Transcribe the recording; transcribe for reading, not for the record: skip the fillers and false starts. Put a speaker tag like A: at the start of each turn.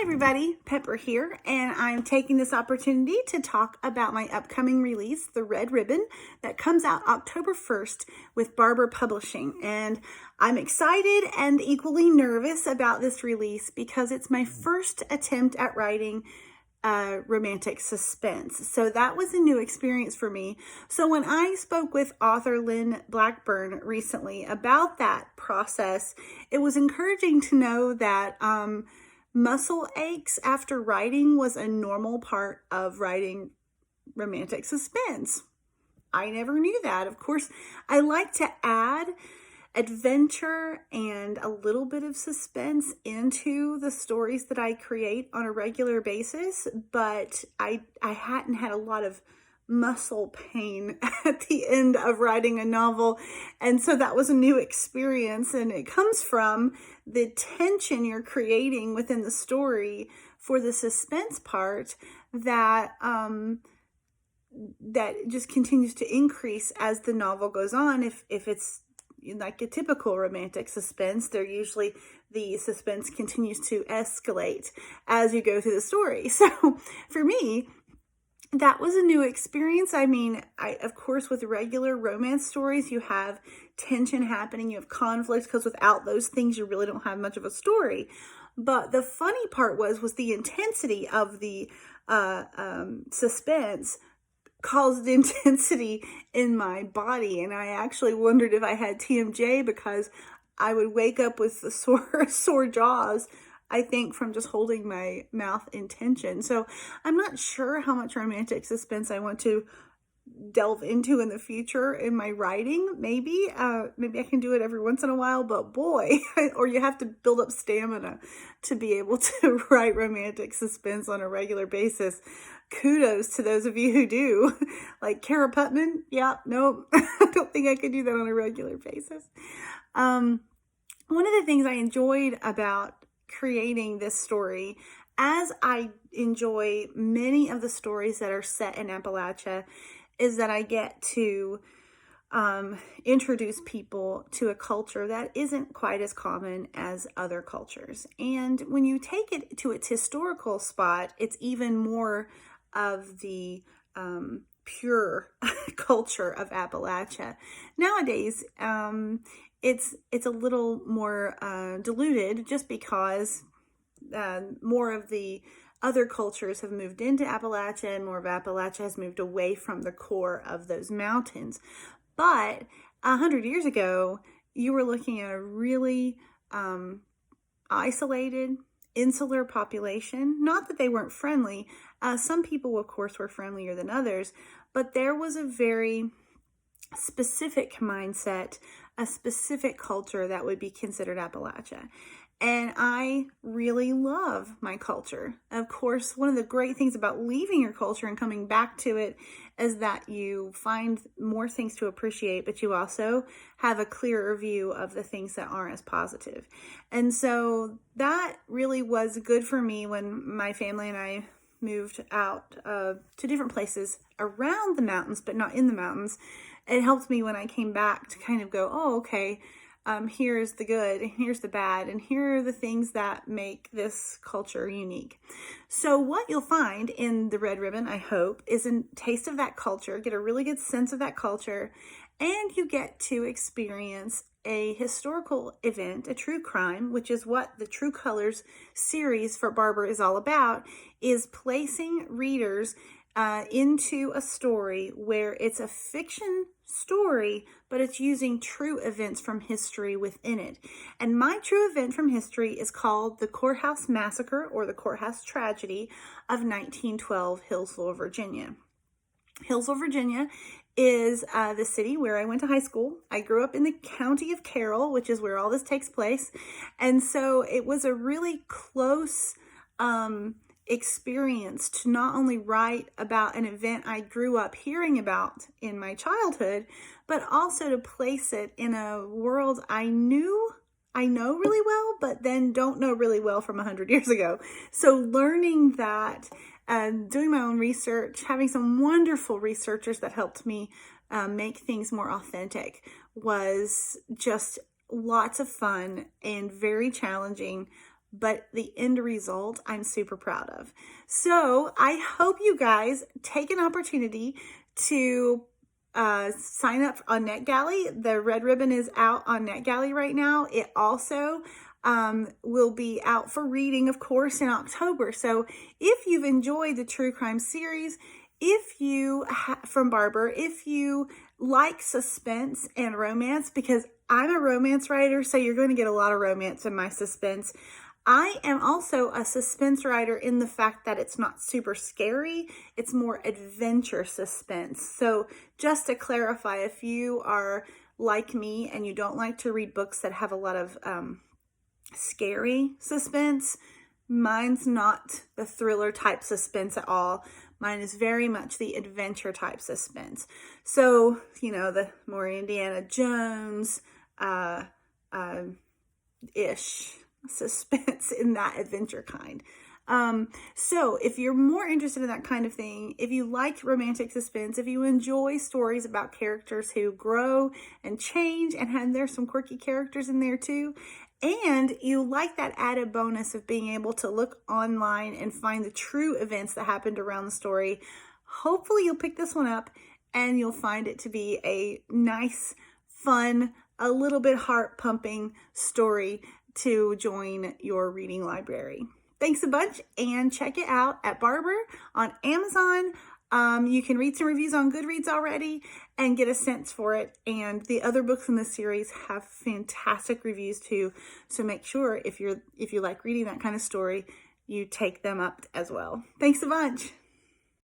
A: everybody, Pepper here, and I'm taking this opportunity to talk about my upcoming release, The Red Ribbon, that comes out October 1st with Barber Publishing. And I'm excited and equally nervous about this release because it's my first attempt at writing romantic suspense. So that was a new experience for me. So when I spoke with author Lynn Blackburn recently about that process, it was encouraging to know that muscle aches after writing was a normal part of writing romantic suspense. I never knew that. Of course, I like to add adventure and a little bit of suspense into the stories that I create on a regular basis, but I hadn't had a lot of muscle pain at the end of writing a novel, and so that was a new experience, and it comes from the tension you're creating within the story for the suspense part that that just continues to increase as the novel goes on. If it's like a typical romantic suspense, the suspense continues to escalate as you go through the story. So for me, that was a new experience. I mean, of course, with regular romance stories, you have tension happening, you have conflict, because without those things, you really don't have much of a story. But the funny part was the intensity of the suspense caused intensity in my body, and I actually wondered if I had TMJ because I would wake up with the sore jaws, I think, from just holding my mouth in tension. So I'm not sure how much romantic suspense I want to delve into in the future in my writing. Maybe I can do it every once in a while, but boy, or you have to build up stamina to be able to write romantic suspense on a regular basis. Kudos to those of you who do. Like Kara Putman, yeah, nope, I don't think I could do that on a regular basis. One of the things I enjoyed about creating this story, as I enjoy many of the stories that are set in Appalachia, is that I get to introduce people to a culture that isn't quite as common as other cultures. And when you take it to its historical spot, it's even more of the pure culture of Appalachia. Nowadays, it's a little more diluted just because more of the other cultures have moved into Appalachia, and more of Appalachia has moved away from the core of those mountains. But 100 years ago, you were looking at a really isolated, insular population. Not that they weren't friendly. Some people, of course, were friendlier than others, but there was a very specific mindset, a specific culture that would be considered Appalachia. And I really love my culture. Of course, one of the great things about leaving your culture and coming back to it is that you find more things to appreciate, but you also have a clearer view of the things that aren't as positive. And so that really was good for me when my family and I moved out to different places around the mountains, but not in the mountains. It helped me when I came back to kind of go, oh, okay, here's the good, here's the bad, and here are the things that make this culture unique. So what you'll find in The Red Ribbon, I hope, is a taste of that culture, get a really good sense of that culture, and you get to experience a historical event, a true crime, which is what the True Colors series for Barber is all about, is placing readers into a story where it's a fiction story, but it's using true events from history within it. And my true event from history is called the Courthouse Massacre, or the Courthouse Tragedy of 1912, Hillsville, Virginia. Hillsville, Virginia is the city where I went to high school. I grew up in the county of Carroll, which is where all this takes place. And so it was a really close experience to not only write about an event I grew up hearing about in my childhood, but also to place it in a world I know really well, but then don't know really well from 100 years ago. So learning that, doing my own research, having some wonderful researchers that helped me make things more authentic was just lots of fun and very challenging, but the end result I'm super proud of. So I hope you guys take an opportunity to sign up on NetGalley. The red ribbon is out on NetGalley right now. It also will be out for reading, of course, in October. So if you've enjoyed the true crime series, if you from Barber, if you like suspense and romance, because I'm a romance writer, so you're going to get a lot of romance in my suspense. I am also a suspense writer in the fact that it's not super scary. It's more adventure suspense. So just to clarify, if you are like me and you don't like to read books that have a lot of scary suspense, mine's not the thriller type suspense at all. Mine is very much the adventure type suspense. So, the more Indiana Jones ish suspense in that adventure kind. So if you're more interested in that kind of thing, if you like romantic suspense, if you enjoy stories about characters who grow and change, and there's some quirky characters in there too, and you like that added bonus of being able to look online and find the true events that happened around the story, hopefully you'll pick this one up and you'll find it to be a nice, fun, a little bit heart-pumping story to join your reading library. Thanks a bunch, and check it out at Barber on Amazon. You can read some reviews on Goodreads already and get a sense for it. And the other books in this series have fantastic reviews too. So make sure if you like reading that kind of story, you take them up as well. Thanks a bunch.